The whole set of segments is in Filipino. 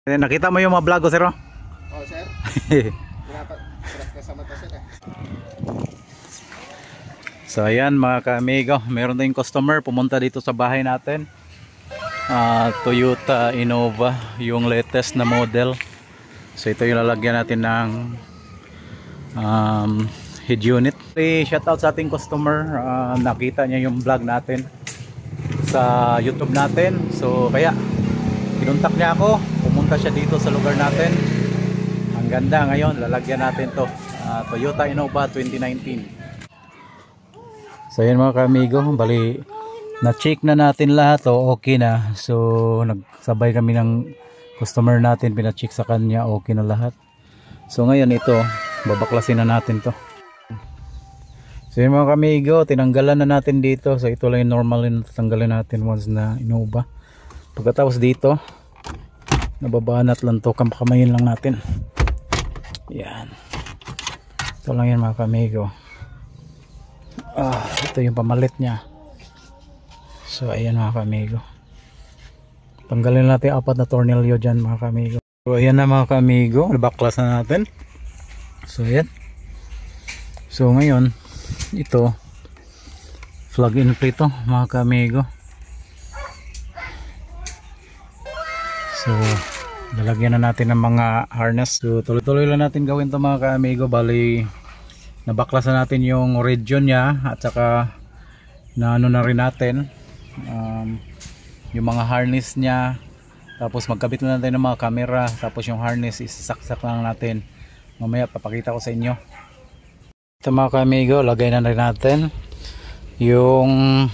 Nakita mo yung mga vlog ko, sir? Oh, sir. Dapat kasama to, sir. So ayan mga ka-amigo, meron tayong customer pumunta dito sa bahay natin. Toyota Innova, yung latest na model. So ito yung lalagyan natin ng head unit. Shout out sa ating customer, nakita niya yung vlog natin sa YouTube natin. So kaya kinuntak niya ako, pumunta siya dito sa lugar natin. Ang ganda ngayon, lalagyan natin to, Toyota Innova 2019. So yan mga ka-amigo, bali na-check na natin lahat, okay na. So nagsabay kami ng customer natin, pina-check sa kanya, okay na lahat. So ngayon ito, babaklasin na natin to. So yan mga ka-amigo, tinanggalan na natin dito. So ito lang yung normal na tatanggalin natin once na Innova. Pagkatapos dito, nababanat lang to, kamayin lang natin. Yan, ito lang yan mga ka-amigo. Ito yung pamalit niya. So ayan mga ka-amigo, tanggalin natin 4 na tornilyo dyan mga ka-amigo. So ayan na mga ka-amigo, nabaklas na natin. So ayan. So ngayon ito, plug and play to mga ka-amigo. So lalagyan na natin ng mga harness. So tuloy-tuloy lang natin gawin to mga ka-amigo. Bali nabaklas na natin yung region nya, at saka na ano na rin natin yung mga harness nya. Tapos magkabit na natin ng mga camera. Tapos yung harness isaksak lang natin. Mamaya papakita ko sa inyo. Ito mga ka-amigo, lagay na rin natin yung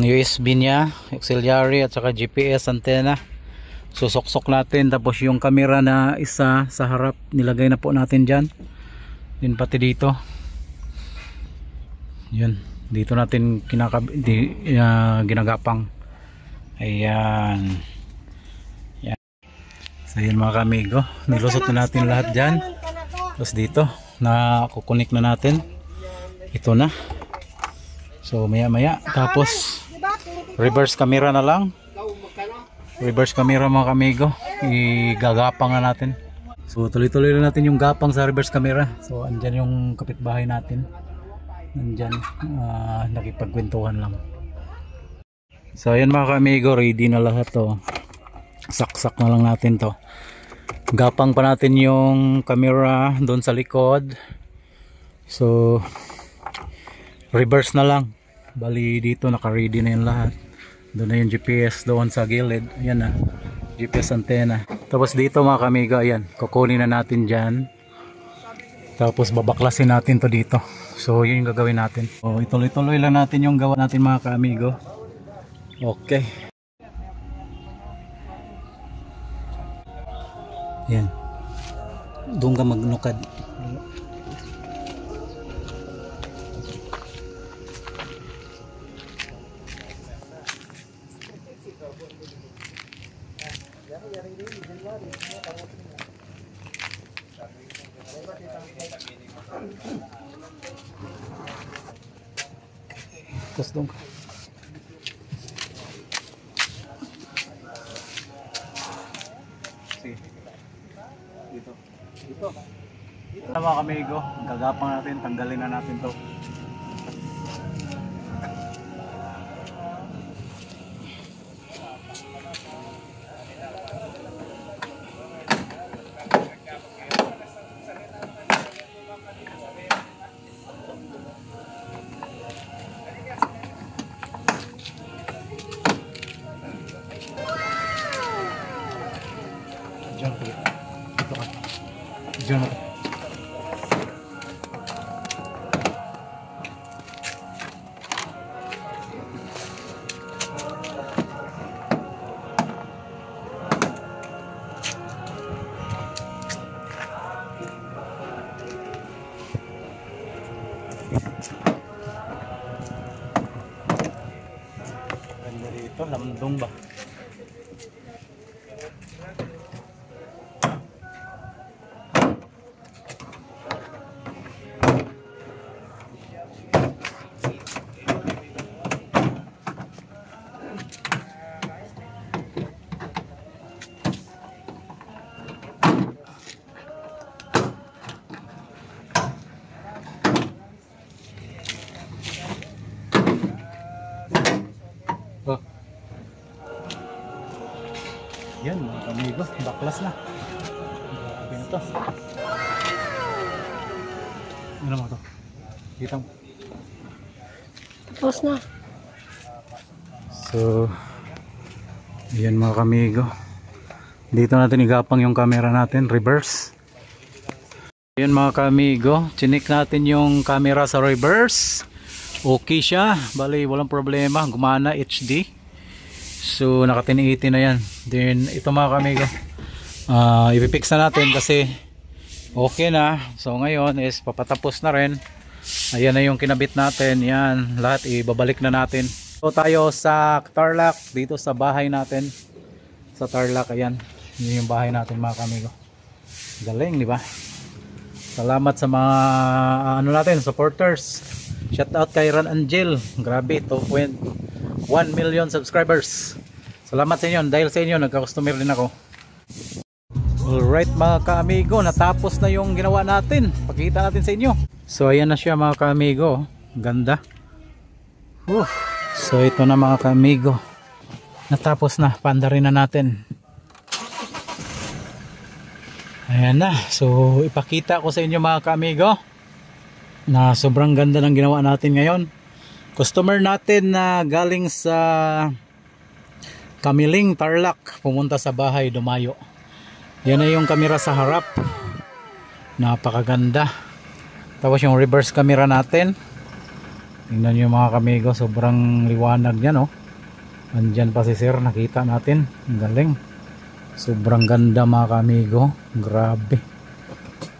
USB nya, auxiliary at saka GPS antenna. Susuksok natin. Tapos yung camera na isa sa harap, nilagay na po natin dyan. Din pati dito. Yun, dito natin ginagapang. Ayan. Yan. So yun mga ka-amigo, nilusot na natin lahat dyan. Tapos dito na kukunik na natin. Ito na. So maya maya, tapos reverse camera na lang. Reverse camera mga ka-amigo, igagapang na natin. So tuloy-tuloy lang natin yung gapang sa reverse camera. So andyan yung kapitbahay natin, nandyan, nakipagkwentuhan lang. So ayan mga ka-amigo, ready na lahat to. Saksak na lang natin to. Gapang pa natin yung camera doon sa likod. So reverse na lang. Bali dito naka-ready na yung lahat. Doon na yung GPS doon sa gilid. Ayan na, GPS antenna. Tapos dito mga ka-amigo, ayan, kukunin na natin dyan. Tapos babaklasin natin to dito. So yun yung gagawin natin. So ituloy-tuloy lang natin yung gawa natin mga ka-amigo. Okay. Ayan, doon ka magnukad. Tapos doon ka. Sige. Dito. Dito. Dito na mga ka-amigo, gagapang natin, tanggalin na natin to. Diyan po. Dito ka. Diyan ka. Ganda dito, lamdong ba? Yan mga kamigo, baklas na. Grabe na to. Ano mo to? Kita mo. Tapos na. So, yan mga kamigo. Dito natin igapang yung camera natin, reverse. Yan mga kamigo, chinik natin yung camera sa reverse. Okay siya, bali walang problema, gumana HD. So naka 1080 na yan. Then ito mga kamigo, ipipix na natin kasi okay na. So ngayon is papatapos na rin. Ayan na yung kinabit natin. Yan, lahat ibabalik na natin. So tayo sa Tarlac, dito sa bahay natin. Sa Tarlac, ayan. Yun yung bahay natin mga kamigo. Galing, di ba? Salamat sa mga ano natin, supporters. Shout out kay Ran Angel. Grabe, 2.1 million subscribers. Salamat sa inyo. Dahil sa inyo, nagka-customer din ako. Alright mga ka-amigo, natapos na yung ginawa natin. Pakita natin sa inyo. So ayan na siya mga ka-amigo. Ganda. So ito na mga ka-amigo. Natapos na, paandarin na natin. Ayan na. So ipakita ko sa inyo mga ka-amigo na sobrang ganda ng ginawa natin ngayon. Customer natin na galing sa Kamiling, Tarlac, pumunta sa bahay, dumayo. Yan na yung camera sa harap. Napakaganda. Tapos yung reverse camera natin. Tingnan nyo mga kamigo, sobrang liwanag niya, no? Andyan pa si sir, nakita natin. Ang galing. Sobrang ganda mga kamigo. Grabe.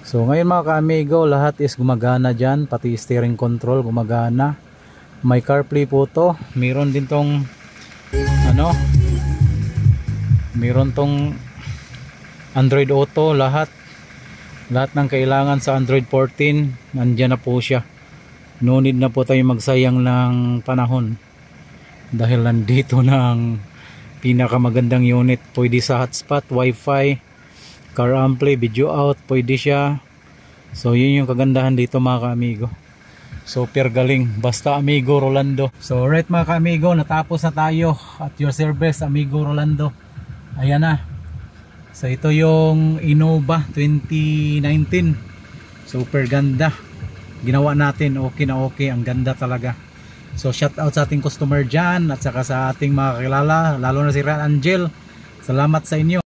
So ngayon mga kamigo, lahat is gumagana dyan. Pati steering control gumagana. May CarPlay po to. Meron din tong ano, meron tong Android Auto, lahat ng kailangan sa Android 14 nandiyan na po siya. No need na po tayo magsayang ng panahon dahil nandito ng pinakamagandang unit. Pwede sa hotspot, wifi, car ampli, video out, pwede siya. So yun yung kagandahan dito mga ka-amigo. Super galing, basta Amigo Rolando. So right mga ka-amigo, natapos na tayo at your service Amigo Rolando. Ayan na. So ito yung Innova 2019. Super ganda. Ginawa natin, okay na okay. Ang ganda talaga. So shout out sa ating customer dyan at saka sa ating mga kakilala, lalo na si Ran Angel. Salamat sa inyo.